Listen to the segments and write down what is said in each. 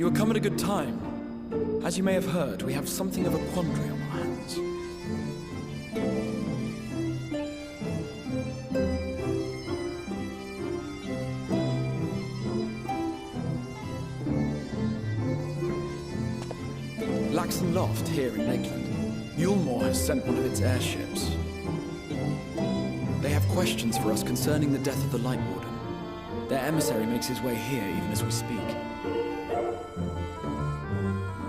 have come at a good time. As you may have heard, we have something of a quandary on our hands. Laxon Loft here in Lakeland. Yulmore has sent one of its airships. They have questions for us concerning the death of the Light Warden. Their emissary makes his way here even as we speak.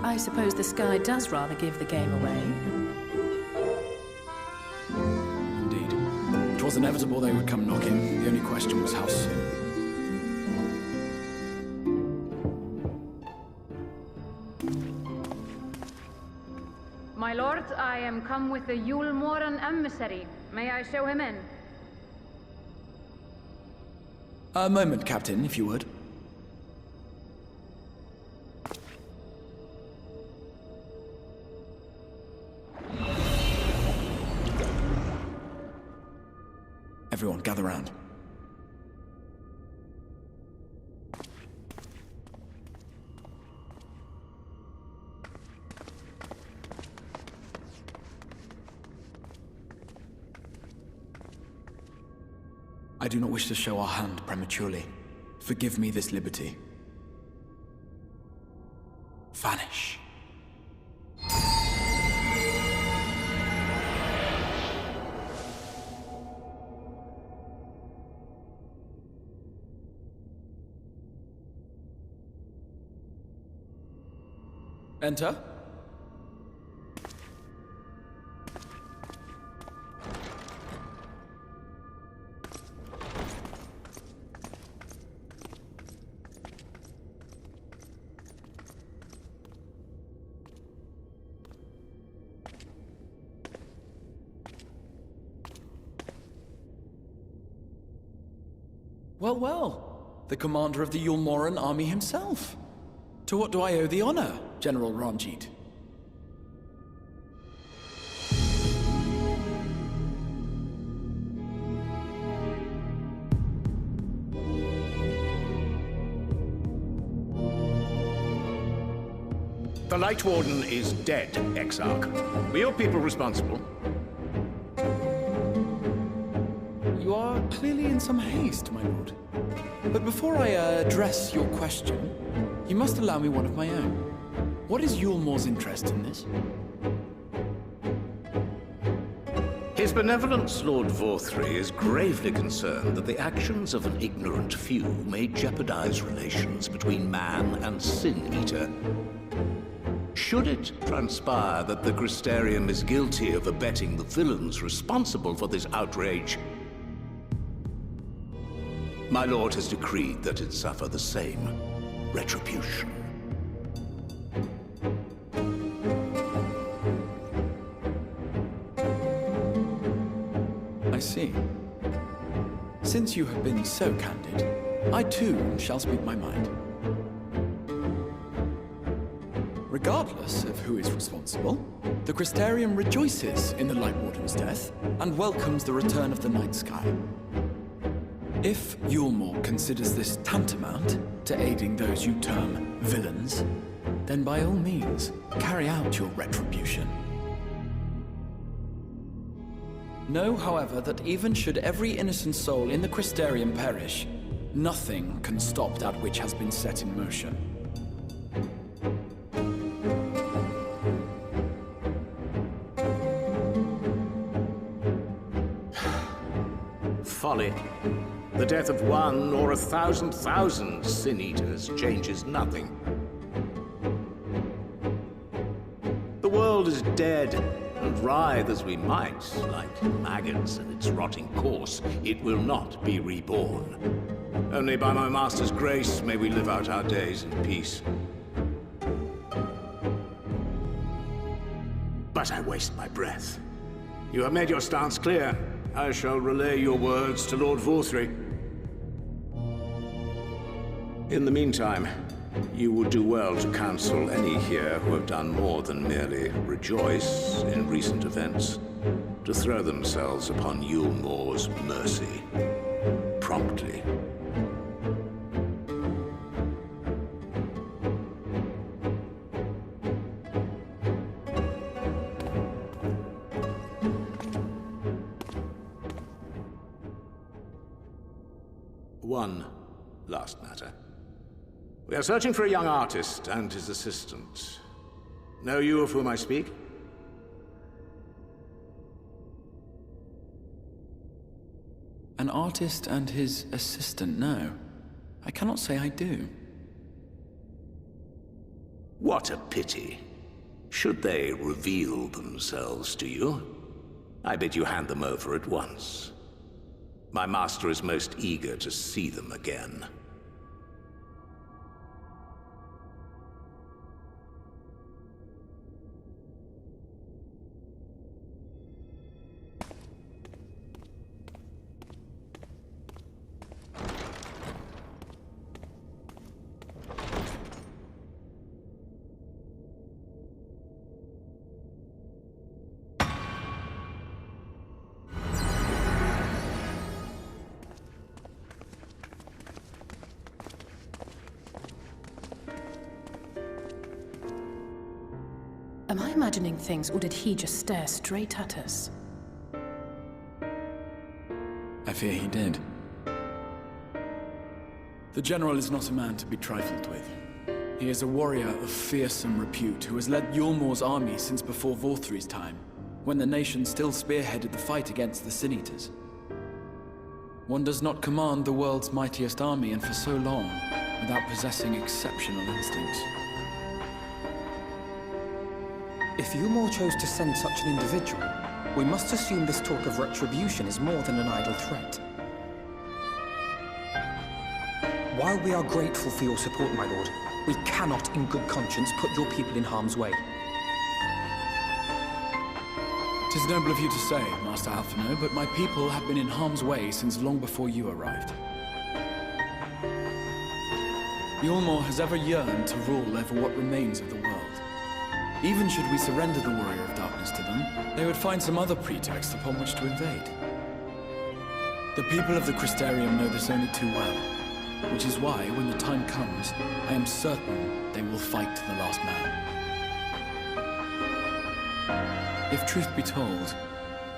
I suppose the sky does rather give the game away. Indeed. It was inevitable they would come knocking. The only question was how soon. My lord, I am come with the Yulmoran emissary. May I show him in? A moment, Captain, if you would. Everyone, gather round. I do not wish to show our hand prematurely. Forgive me this liberty. Vanish. Enter. Well, well. The commander of the Yulmoran army himself. To what do I owe the honor, General Ranjit? The Light Warden is dead, Exarch. Were your people responsible? You are clearly in some haste, my lord. But before I address your question, you must allow me one of my own. What is Yulmore's interest in this? His benevolence, Lord Vorthry, is gravely concerned that the actions of an ignorant few may jeopardize relations between man and Sin-Eater. Should it transpire that the Crystarium is guilty of abetting the villains responsible for this outrage, my lord has decreed that it suffer the same retribution. I see. Since you have been so candid, I too shall speak my mind. Regardless of who is responsible, the Crystarium rejoices in the Light Warden's death and welcomes the return of the night sky. If Yulmore considers this tantamount to aiding those you term villains, then by all means, carry out your retribution. Know, however, that even should every innocent soul in the Crystarium perish, nothing can stop that which has been set in motion. Folly. The death of one or 1,000,000 Sin-Eaters changes nothing. The world is dead, and writhe as we might, like maggots in its rotting course, it will not be reborn. Only by my master's grace may we live out our days in peace. But I waste my breath. You have made your stance clear. I shall relay your words to Lord Vorthry. In the meantime, you would do well to counsel any here who have done more than merely rejoice in recent events, to throw themselves upon Yulmore's mercy, promptly. One last matter. We are searching for a young artist and his assistant. Know you of whom I speak? An artist and his assistant, no. I cannot say I do. What a pity. Should they reveal themselves to you, I bid you hand them over at once. My master is most eager to see them again. Am I imagining things, or did he just stare straight at us? I fear he did. The General is not a man to be trifled with. He is a warrior of fearsome repute who has led Yulmor's army since before Vorthri's time, when the nation still spearheaded the fight against the Sin Eaters. One does not command the world's mightiest army, and for so long, without possessing exceptional instincts. If Yulmor chose to send such an individual, we must assume this talk of retribution is more than an idle threat. While we are grateful for your support, my lord, we cannot in good conscience put your people in harm's way. 'Tis noble of you to say, Master Alphino, but my people have been in harm's way since long before you arrived. Yulmor has ever yearned to rule over what remains of the world. Even should we surrender the Warrior of Darkness to them, they would find some other pretext upon which to invade. The people of the Crystarium know this only too well, which is why, when the time comes, I am certain they will fight to the last man. If truth be told,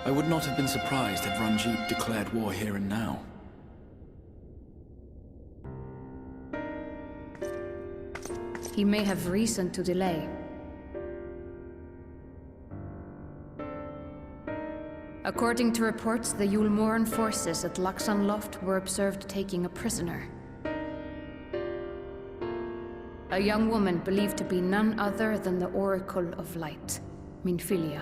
I would not have been surprised had Ranjit declared war here and now. He may have reason to delay. According to reports, the Yulmoran forces at Laxan Loft were observed taking a prisoner. A young woman believed to be none other than the Oracle of Light, Minfilia.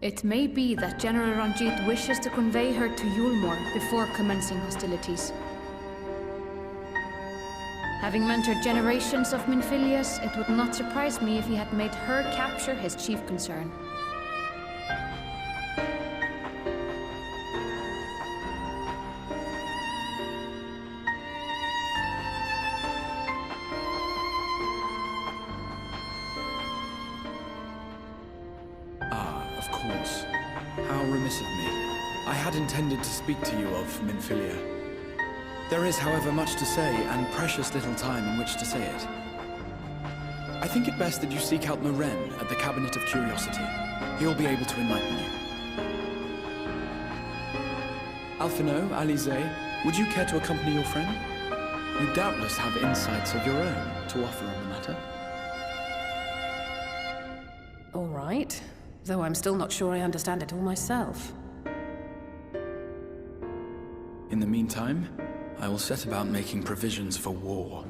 It may be that General Ranjit wishes to convey her to Yulmor before commencing hostilities. Having mentored generations of Minfilias, it would not surprise me if he had made her capture his chief concern. Of course. How remiss of me. I had intended to speak to you of Minfilia. There is, however, much to say, and precious little time in which to say it. I think it best that you seek out Maren at the Cabinet of Curiosity. He'll be able to enlighten you. Alphino, Alize, would you care to accompany your friend? You doubtless have insights of your own to offer on the matter. All right. Though I'm still not sure I understand it all myself. In the meantime, I will set about making provisions for war.